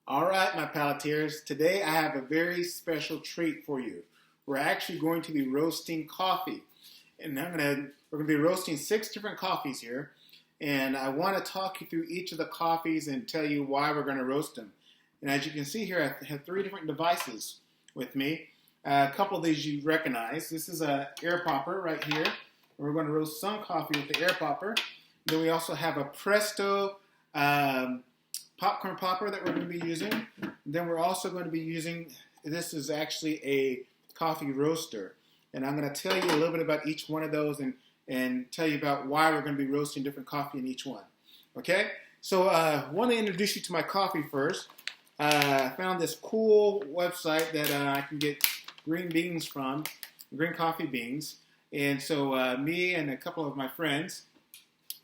All right, my palateers. Today I have a very special treat for you. We're actually going to be roasting coffee, and we're gonna be roasting 6 different coffees here. And I want to talk you through each of the coffees and tell you why we're going to roast them. And as you can see here, I have 3 different devices with me. A couple of these you recognize. This is a air popper right here. We're going to roast some coffee with the air popper. Then we also have a Presto popcorn popper that we're going to be using. Then we're also going to be using, this is actually a coffee roaster. And I'm going to tell you a little bit about each one of those and tell you about why we're going to be roasting different coffee in each one. Okay? So I want to introduce you to my coffee first. I found this cool website that I can get green beans from, green coffee beans. And so me and a couple of my friends,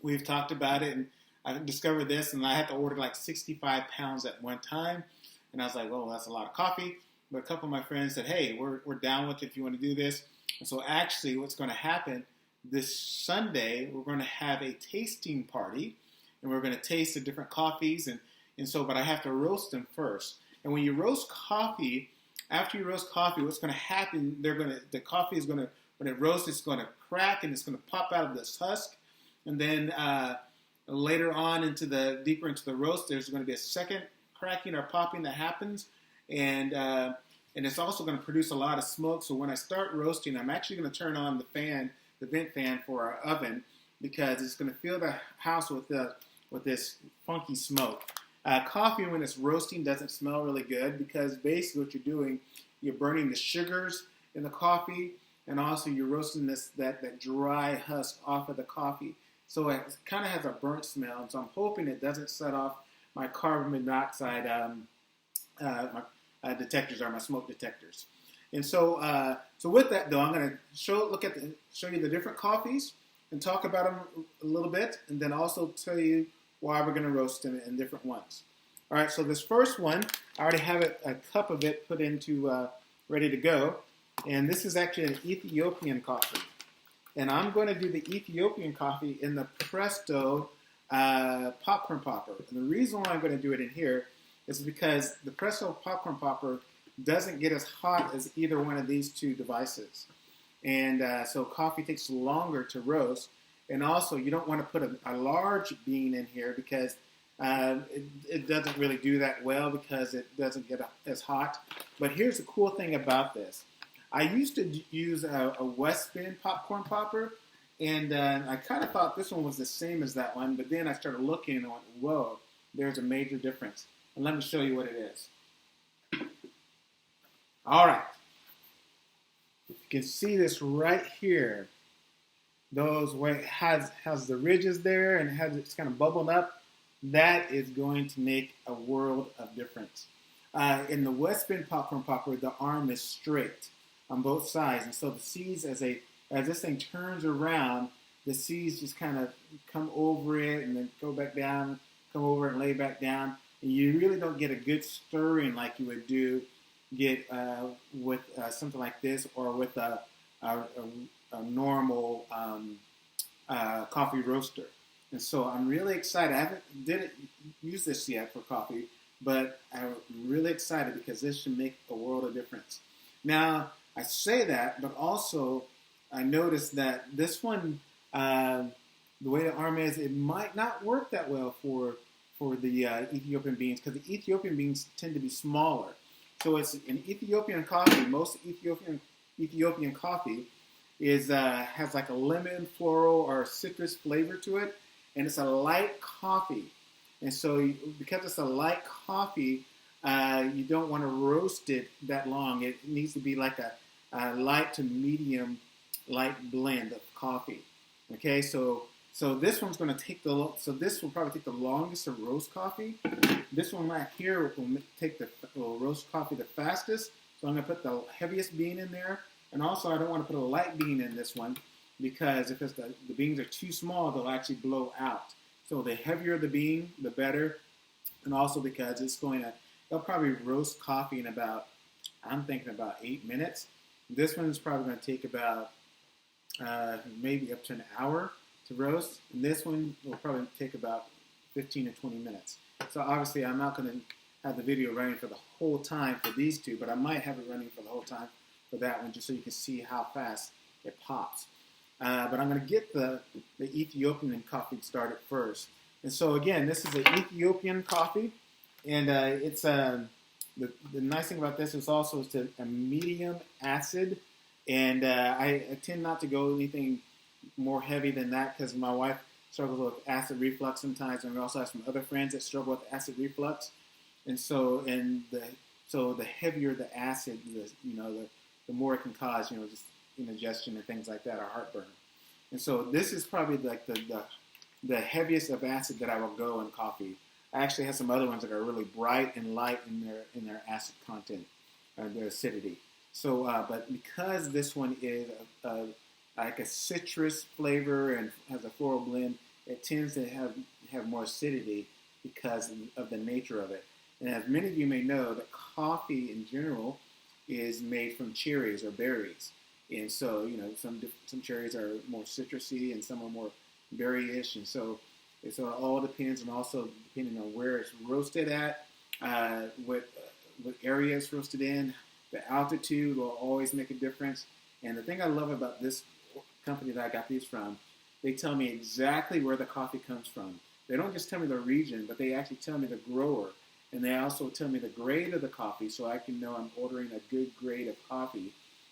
we've talked about it, and I discovered this, and I had to order like 65 pounds at one time. And I was like, oh, that's a lot of coffee. But a couple of my friends said, hey, we're down with it if you want to do this. And so actually what's going to happen this Sunday, we're going to have a tasting party, and we're going to taste the different coffees. But I have to roast them first. And when you roast coffee, after you roast coffee, what's going to happen, the coffee is going to, when it roasts, it's going to crack, and it's going to pop out of this husk. And then later on deeper into the roast, there's going to be a second cracking or popping that happens, and it's also going to produce a lot of smoke. So when I start roasting, I'm actually going to turn on the vent fan for our oven, because it's going to fill the house with this funky smoke. Coffee, when it's roasting, doesn't smell really good, because basically what you're doing, you're burning the sugars in the coffee, and also you're roasting that dry husk off of the coffee. So it kind of has a burnt smell, and so I'm hoping it doesn't set off my carbon monoxide detectors, or my smoke detectors. And so with that though, I'm going to show you the different coffees and talk about them a little bit, and then also tell you why we're going to roast them in different ones. All right, so this first one, I already have a cup of it put into ready to go, and this is actually an Ethiopian coffee. And I'm going to do the Ethiopian coffee in the Presto popcorn popper. And the reason why I'm going to do it in here is because the Presto popcorn popper doesn't get as hot as either one of these 2 devices. And so coffee takes longer to roast. And also, you don't want to put a large bean in here, because it doesn't really do that well, because it doesn't get as hot. But here's the cool thing about this. I used to use a West Bend popcorn popper, and I kind of thought this one was the same as that one, but then I started looking and I went, whoa, there's a major difference. And let me show you what it is. All right. You can see this right here. Those where it has the ridges there, and it's kind of bubbling up. That is going to make a world of difference. In the West Bend popcorn popper, the arm is straight on both sides, and so the seeds, as this thing turns around, the seeds just kind of come over it and then go back down, come over it and lay back down, and you really don't get a good stirring like you would get with something like this, or with a normal coffee roaster. And so I'm really excited. I didn't use this yet for coffee, but I'm really excited because this should make a world of difference. Now, I say that, but also I noticed that this one, the way the arm is, it might not work that well for the Ethiopian beans, because the Ethiopian beans tend to be smaller. So it's an Ethiopian coffee. Most Ethiopian coffee has like a lemon, floral, or citrus flavor to it, and it's a light coffee. And so because it's a light coffee, you don't want to roast it that long. It needs to be like a light to medium light blend of coffee. Okay, so this one's going to take this will probably take the longest to roast coffee. This one right here will roast coffee the fastest. So I'm going to put the heaviest bean in there, and also I don't want to put a light bean in this one, because if the beans are too small, they'll actually blow out. So the heavier the bean, the better, and also because they'll probably roast coffee in I'm thinking about 8 minutes. This one's probably going to take about maybe up to an hour to roast, and this one will probably take about 15 to 20 minutes. So obviously I'm not going to have the video running for the whole time for these two, but I might have it running for the whole time for that one, just so you can see how fast it pops. But I'm going to get the Ethiopian coffee started first. And so again, this is an Ethiopian coffee, and it's the nice thing about this is also it's a medium acid, and I tend not to go anything more heavy than that because my wife struggles with acid reflux sometimes, and we also have some other friends that struggle with acid reflux. And so, the heavier the acid, the more it can cause, just indigestion and things like that, or heartburn. And so, this is probably like the heaviest of acid that I will go in coffee. I actually have some other ones that are really bright and light in their acid content, their acidity. So, but because this one is like a citrus flavor and has a floral blend, it tends to have more acidity because of the nature of it. And as many of you may know, that coffee in general is made from cherries or berries. And so, some cherries are more citrusy and some are more berry-ish. And so it all depends, and also depending on where it's roasted at, what area it's roasted in, the altitude will always make a difference. And the thing I love about this company that I got these from, they tell me exactly where the coffee comes from. They don't just tell me the region, but they actually tell me the grower. And they also tell me the grade of the coffee, so I can know I'm ordering a good grade of coffee,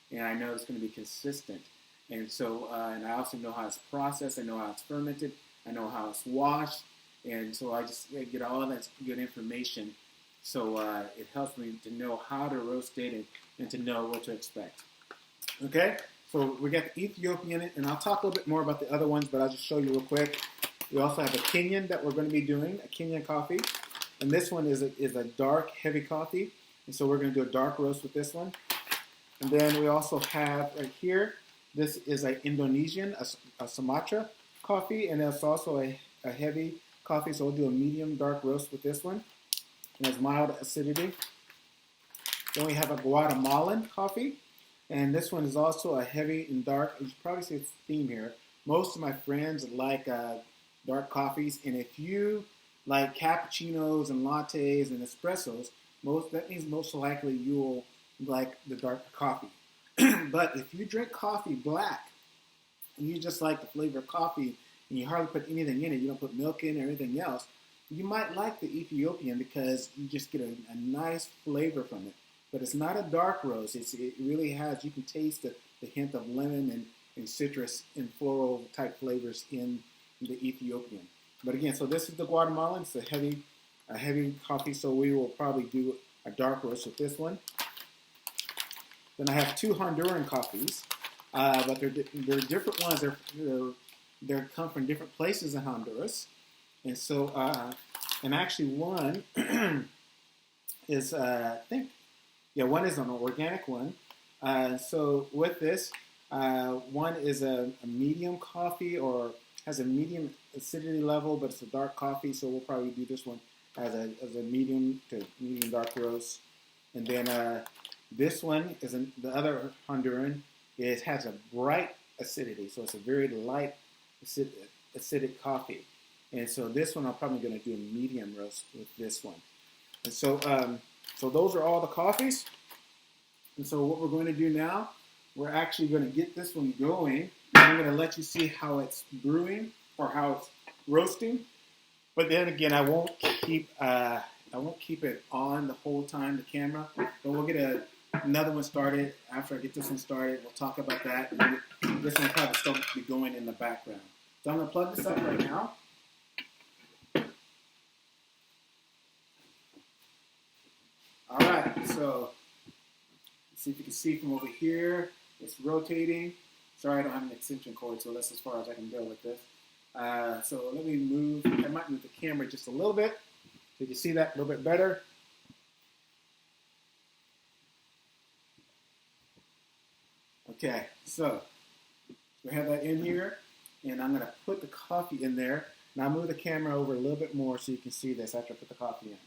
and I know it's going to be consistent. And so, and I also know how it's processed, I know how it's fermented, I know how it's washed, and so I just get all of that good information. So it helps me to know how to roast it and to know what to expect. Okay, so we got the Ethiopian, and I'll talk a little bit more about the other ones, but I'll just show you real quick. We also have a Kenyan that we're going to be doing, a Kenyan coffee. And this one is a dark, heavy coffee. And so we're going to do a dark roast with this one. And then we also have right here, this is an Indonesian, a Sumatra coffee. And it's also a heavy coffee. So we'll do a medium dark roast with this one. And it's mild acidity. Then we have a Guatemalan coffee. And this one is also a heavy and dark. You should probably see its theme here. Most of my friends like dark coffees. And if you like cappuccinos and lattes and espressos, that means most likely you'll like the dark coffee. But if you drink coffee black, and you just like the flavor of coffee, and you hardly put anything in it, you don't put milk in or anything else, you might like the Ethiopian because you just get a nice flavor from it. But it's not a dark roast. It really has, you can taste the hint of lemon and citrus and floral type flavors in the Ethiopian. But again, so this is the Guatemalan. It's a heavy coffee, so we will probably do a dark roast with this one. Then I have two Honduran coffees, but they're different ones. They come from different places in Honduras, and so and actually one is one is an organic one. So with this, one is a medium coffee or has a medium acidity level, but it's a dark coffee, so we'll probably do this one as a medium to medium dark roast. And then this one is the other Honduran. It has a bright acidity, so it's a very light acidic coffee. And so this one I'm probably going to do a medium roast with this one. And so so those are all the coffees. And so what we're going to do now, we're actually going to get this one going. I'm going to let you see how it's brewing or how it's roasting. But then again, I won't keep it on the whole time, the camera. But we'll get another one started. After I get this one started, we'll talk about that. And this one will probably still be going in the background. So I'm going to plug this up right now. All right, so let's see if you can see from over here. It's rotating. Sorry, I don't have an extension cord, so that's as far as I can go with this. So let me move. I might move the camera just a little bit so you can see that a little bit better. Okay, so we have that in here, and I'm going to put the coffee in there. Now move the camera over a little bit more so you can see this after I put the coffee in.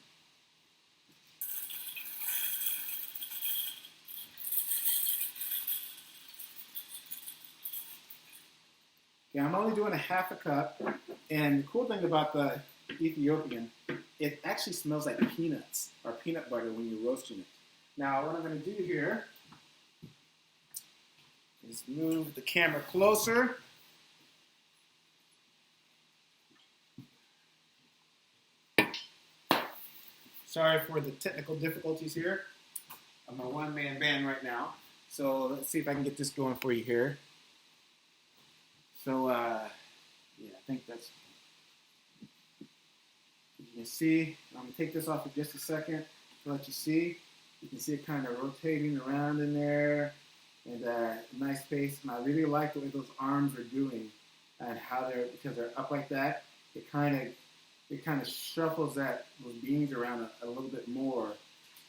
Okay, I'm only doing a half a cup, and the cool thing about the Ethiopian it actually smells like peanuts or peanut butter when you're roasting it. Now, what I'm going to do here is move the camera closer. Sorry for the technical difficulties here. I'm a one-man band right now. So let's see if I can get this going for you here. So, yeah, I think that's, you can see, I'm going to take this off for just a second to let you see. You can see it kind of rotating around in there, and nice space. And I really like the way those arms are doing, and how because they're up like that. It kind of shuffles those beans around a little bit more,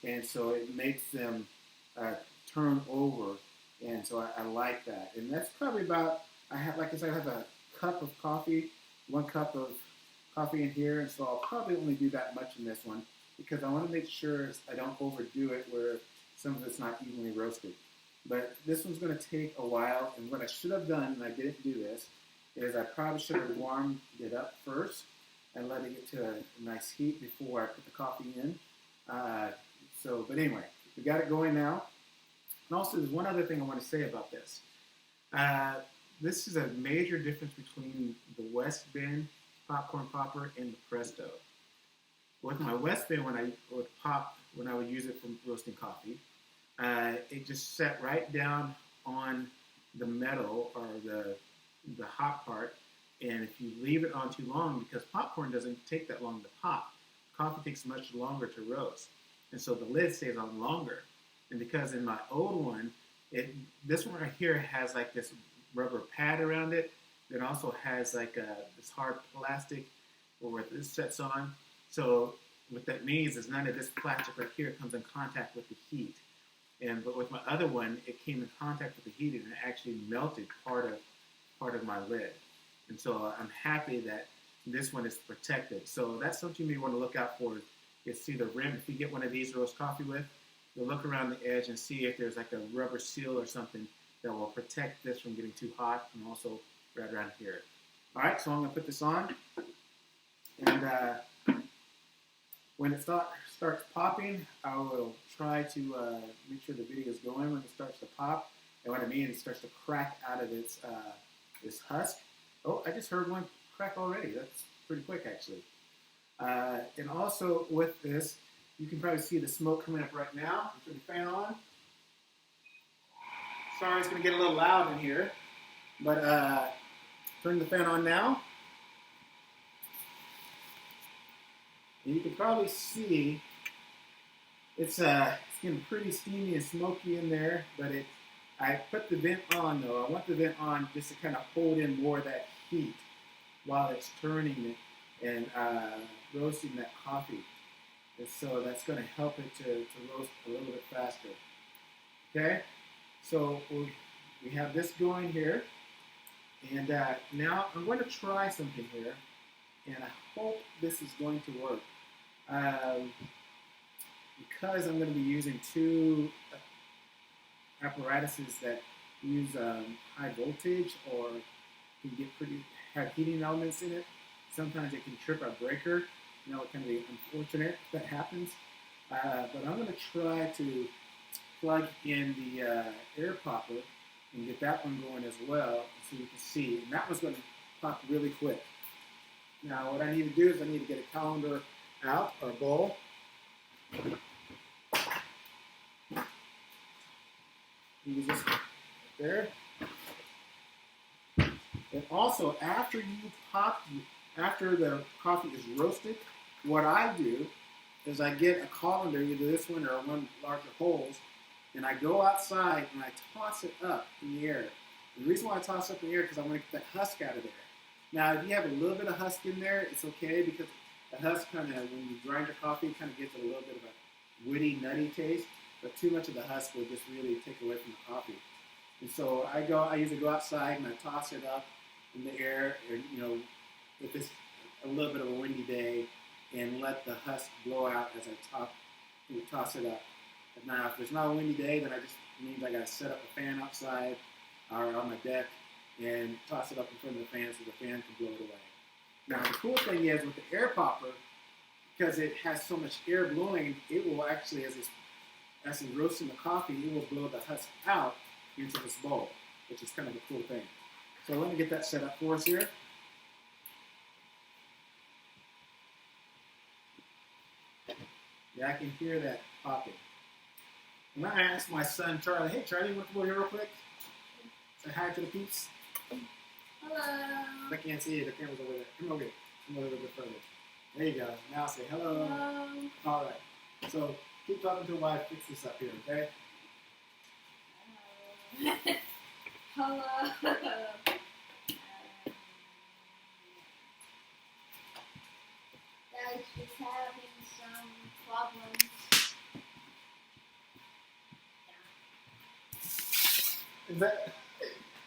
and so it makes them turn over. And so I like that. And that's probably about, like I said, I have a cup of coffee, 1 cup of coffee in here, and so I'll probably only do that much in this one, because I want to make sure I don't overdo it where some of it's not evenly roasted. But this one's going to take a while, and what I should have done, and I didn't do this, is I probably should have warmed it up first and let it get to a nice heat before I put the coffee in. But anyway, we got it going now. And also, there's one other thing I want to say about this. This is a major difference between the West Bend popcorn popper and the Presto. With my West Bend, when I would use it for roasting coffee, it just sat right down on the metal or the hot part. And if you leave it on too long, because popcorn doesn't take that long to pop, coffee takes much longer to roast, and so the lid stays on longer. And because in my old one, this one right here has like this rubber pad around it. It also has like this hard plastic where this sets on. So what that means is none of this plastic right here comes in contact with the heat. But with my other one, it came in contact with the heat and it actually melted part of my lid. And so I'm happy that this one is protected. So that's something you may want to look out for. You see the rim. If you get one of these to roast coffee with, you'll look around the edge and see if there's like a rubber seal or something that will protect this from getting too hot, and also right around here. All right, so I'm going to put this on. And when it starts popping, I will try to make sure the video is going when it starts to pop. And what I mean, it starts to crack out of its husk. Oh, I just heard one crack already. That's pretty quick, actually. And also with this, you can probably see the smoke coming up right now. I'll turn the fan on. Sorry, it's going to get a little loud in here. But turn the fan on now. And you can probably see it's getting pretty steamy and smoky in there. But I put the vent on, though. I want the vent on just to kind of hold in more of that heat while it's turning it and roasting that coffee. And so that's going to help it to roast a little bit faster. Okay? So we have this going here. And now I'm going to try something here. And I hope this is going to work. Because I'm going to be using 2 apparatuses that use high voltage or can have heating elements in it. Sometimes it can trip our breaker. You know, it can be unfortunate if that happens. But I'm going to try to plug in the air popper and get that one going as well, so you can see. And that one's going to pop really quick. Now, what I need to do is I need to get a colander out, or a bowl. Use this right there. And also, after the coffee is roasted, what I do is I get a colander, either this one or one larger holes, and I go outside and I toss it up in the air. And the reason why I toss it up in the air is because I want to get that husk out of there. Now, if you have a little bit of husk in there, it's okay, because the husk kind of, when you grind your coffee, kind of gives it a little bit of a woody, nutty taste. But too much of the husk will just really take away from the coffee. And so I usually go outside and I toss it up in the air, and, you know, if it's a little bit of a windy day, and let the husk blow out as I toss it up. Now, if there's not a windy day, then it means I got to set up a fan outside or on my deck and toss it up in front of the fan so the fan can blow it away. Now, the cool thing is with the air popper, because it has so much air blowing, it will actually, as it's roasting the coffee, it will blow the husk out into this bowl, which is kind of a cool thing. So let me get that set up for us here. Yeah, I can hear that popping. And I asked my son Charlie, hey Charlie, you want to go here real quick? Say hi to the peeps. Hello. I can't see you, the camera's over there. Come over here. Come over a little bit further. There you go. Now say hello. Hello. All right. So keep talking to while I fix this up here, okay? Hello. Guys, just having some problems.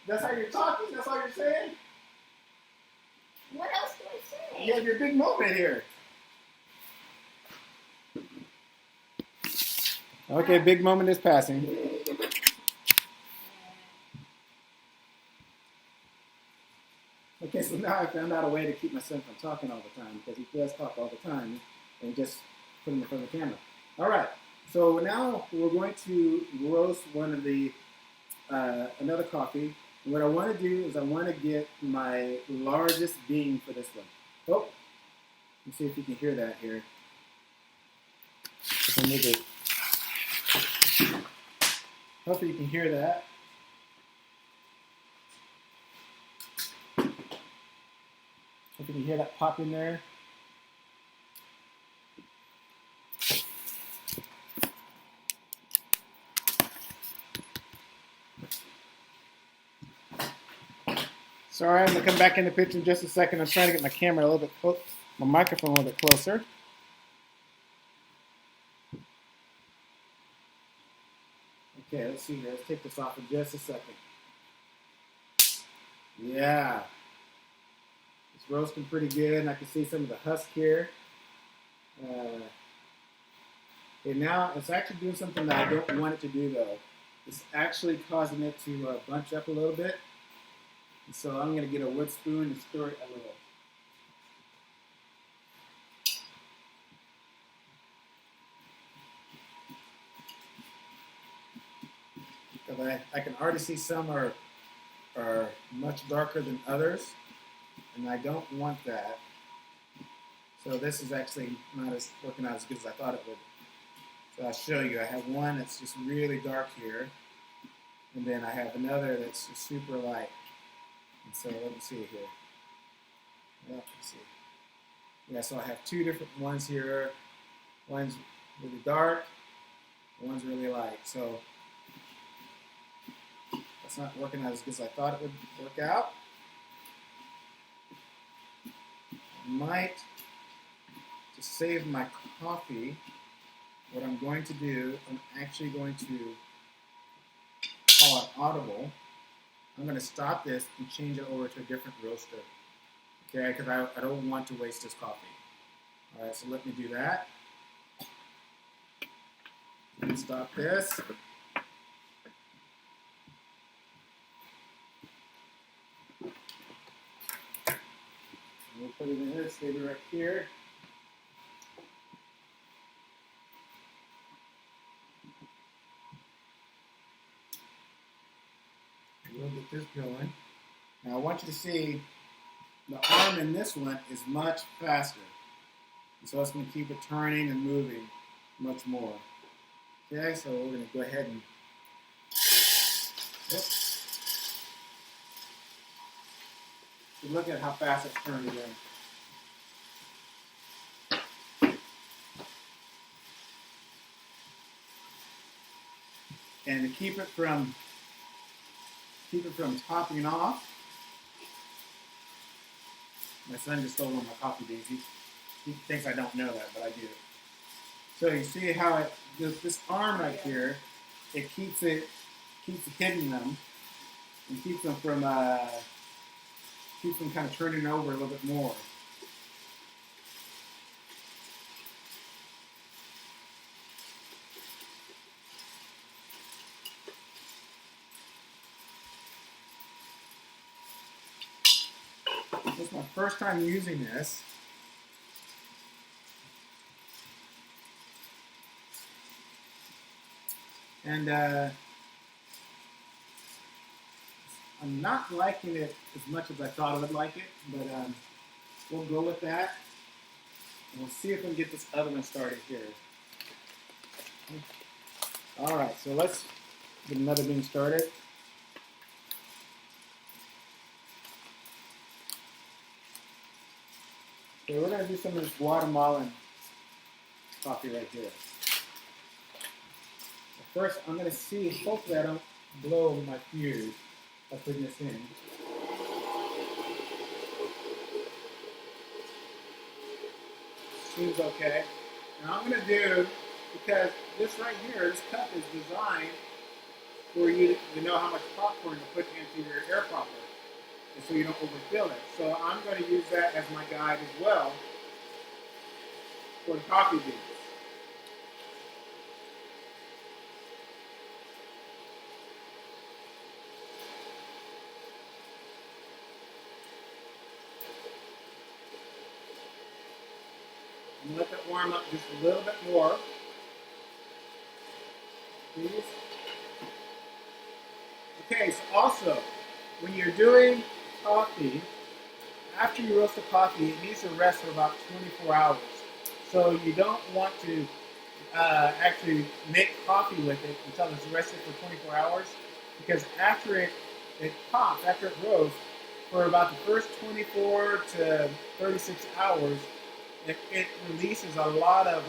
That's how you're talking? That's all you're saying? What else do I say? You have your big moment here. Okay, big moment is passing. Okay, so now I found out a way to keep my son from talking all the time, because he does talk all the time, and just put him in front of the camera. All right, so now we're going to roast one of the, another coffee. What I want to do is I want to get my largest bean for this one. Oh, let's see if you can hear that here. I need to, hopefully you can hear that. Hope you can hear that pop in there. Sorry, I'm going to come back in the picture in just a second. I'm trying to get my camera a little bit close, my microphone a little bit closer. Okay, let's see here. Let's take this off in just a second. Yeah. It's roasting pretty good, and I can see some of the husk here. Okay, now it's actually doing something that I don't want it to do, though. It's actually causing it to bunch up a little bit. And so I'm going to get a wood spoon and stir it a little. Because I can already see some are much darker than others, and I don't want that. So this is actually not working out as good as I thought it would. So I'll show you. I have one that's just really dark here, and then I have another that's just super light. And so let me see here. Yeah, let's see. Yeah, so I have two different ones here. One's really dark, one's really light. So that's not working out as good as I thought it would work out. I might, to save my coffee, what I'm going to do, I'm actually going to call it audible. I'm going to stop this and change it over to a different roaster. Okay, because I don't want to waste this coffee. All right, so let me do that. Let me stop this. We'll put it in this, maybe right here. We'll get this going. Now I want you to see the arm in this one is much faster. And so it's going to keep it turning and moving much more. Okay, so we're going to go ahead and so look at how fast it's turning in. And to keep it from topping off, my son just stole one of my coffee beans. He thinks I don't know that, but I do. So you see how this arm right here, it keeps hitting them and keeps them from kind of turning over a little bit more. This is my first time using this. And I'm not liking it as much as I thought I would like it, but we'll go with that. And we'll see if we can get this other one started here. All right, so let's get another bean started. So we're going to do some of this Guatemalan coffee right here. First, I'm going to see, hopefully I don't blow my fuse by putting this in. Seems okay. Now I'm going to do, because this right here, this cup is designed for you to know how much popcorn to put into your air popper, and so you don't overfill it. So I'm going to use that as my guide as well for the coffee beans. And let that warm up just a little bit more, please. Okay, so also, when you're doing coffee, after you roast the coffee, it needs to rest for about 24 hours. So you don't want to actually make coffee with it until it's rested for 24 hours, because after it pops, after it roasts, for about the first 24 to 36 hours, it releases a lot of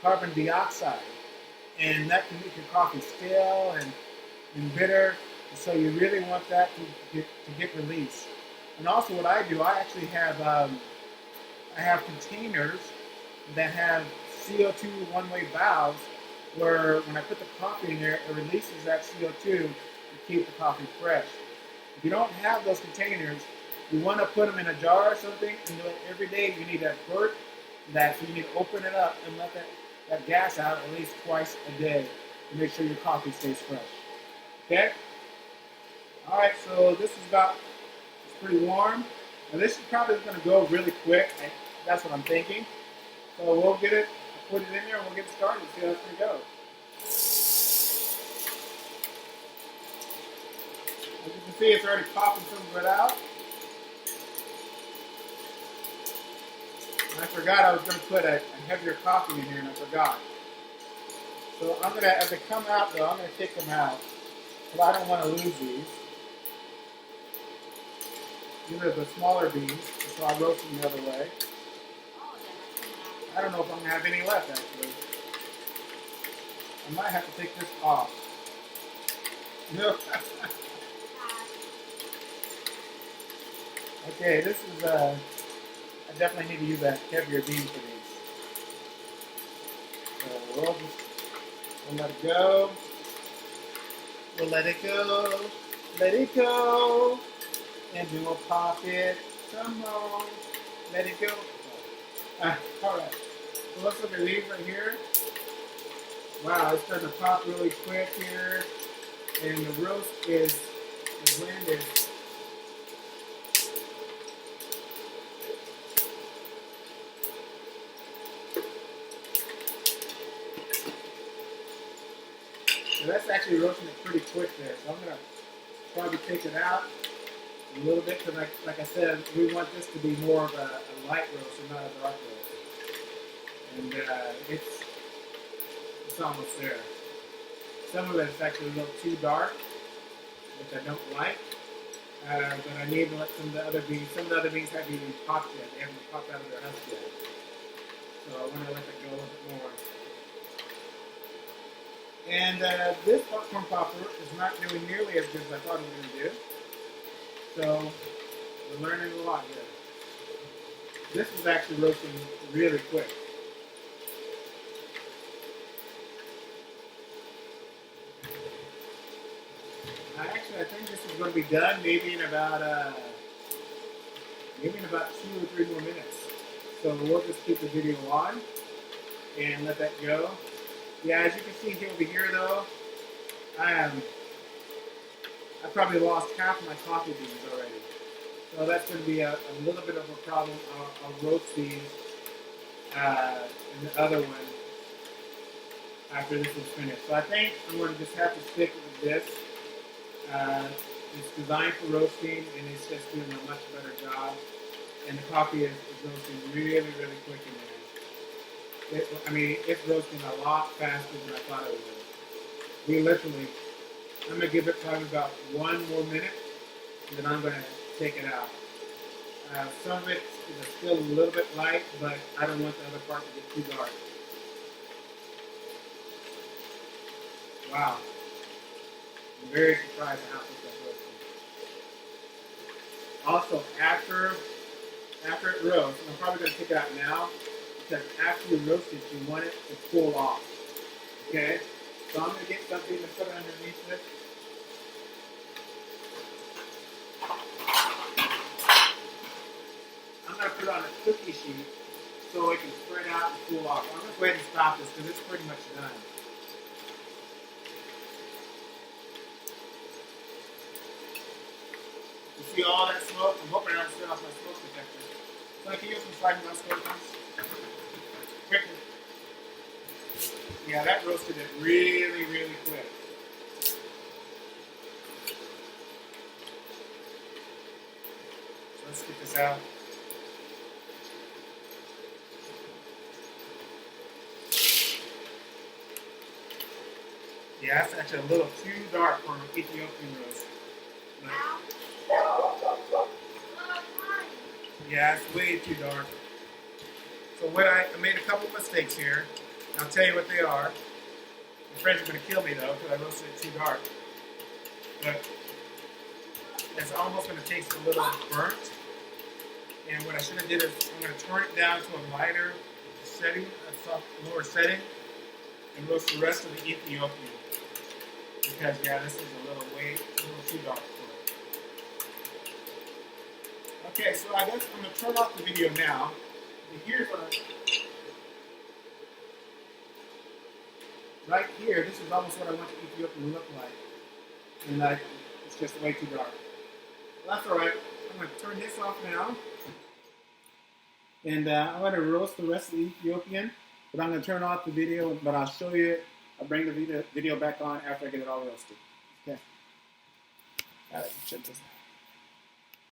carbon dioxide, and that can make your coffee stale and bitter. So you really want that to get released. And also, what I do, I actually have I have containers that have CO2 one-way valves, where when I put the coffee in there, it releases that CO2 to keep the coffee fresh. If you don't have those containers, you want to put them in a jar or something, and every day you need to burp that, so you need to open it up and let that gas out at least twice a day to make sure your coffee stays fresh. Okay? Alright, so this is it's pretty warm. Now this is probably going to go really quick. That's what I'm thinking. So we'll get it, put it in there, and we'll get started and see how it's going to go. As you can see, it's already popping some of it out. And I forgot I was going to put a heavier coffee in here, and I forgot. So I'm going to, as they come out though, I'm going to take them out, because I don't want to lose these. These are the smaller beans, so I'll roast them the other way. I don't know if I'm going to have any left, actually. I might have to take this off. No. Okay, this is, I definitely need to use a heavier bean for these. So we'll let it go. We'll let it go. Let it go. And then we'll pop it some more. Let it go. Alright. So let's look at these right here. Wow, it's starting to pop really quick here. And the roast is blended. So that's actually roasting it pretty quick there. So I'm going to probably take it out a little bit, because like I said, we want this to be more of a light roast and not a dark roast. And it's almost there. Some of it is actually a little too dark, which I don't like. But I need to let some of the other beans haven't even popped yet. They haven't popped out of their husk yet. So I want to let that go a little bit more. And this popcorn popper is not doing nearly as good as I thought it was going to do. So we're learning a lot here. This is actually roasting really quick. I think this is going to be done maybe in about 2 or 3 more minutes. So we'll just keep the video on and let that go. Yeah, as you can see over here though, I probably lost half of my coffee beans already. So that's going to be a little bit of a problem. I'll roast these in the other one after this is finished. So I think I'm going to just have to stick with this. It's designed for roasting, and it's just doing a much better job. And the coffee is roasting really, really quick in there. It's roasting a lot faster than I thought it would. I'm going to give it probably about 1 more minute, and then I'm going to take it out. Some of it is still a little bit light, but I don't want the other part to get too dark. Wow. I'm very surprised at how quick that's roasting. Also, after it roasts, I'm probably going to take it out now, because after you roast it, you want it to cool off. Okay? So I'm going to get something to put underneath this. I'm going to put it on a cookie sheet so it can spread out and cool off. I'm going to go ahead and stop this because it's pretty much done. You see all that smoke? I'm hoping I don't set off my smoke detector. So can you use some sliding glass door, please? Quickly. Yeah, that roasted it really, really quick. So let's get this out. Yeah, that's actually a little too dark for an Ethiopian roast. But yeah, it's way too dark. So I made a couple mistakes here. I'll tell you what they are. My friends are going to kill me though because I roasted it too dark. But it's almost going to taste a little burnt. And what I should have did is I'm going to turn it down to a lighter setting, lower setting, and roast the rest of the Ethiopian. Because yeah, this is a little too dark for it. Okay, so I guess I'm going to turn off the video now. And here's right here, this is almost what I want the Ethiopian to look like. And it's just way too dark. Well, that's alright. I'm going to turn this off now. And I'm going to roast the rest of the Ethiopian. But I'm going to turn off the video, but I'll show you it. I'll bring the video back on after I get it all roasted. Okay. Alright, check this out.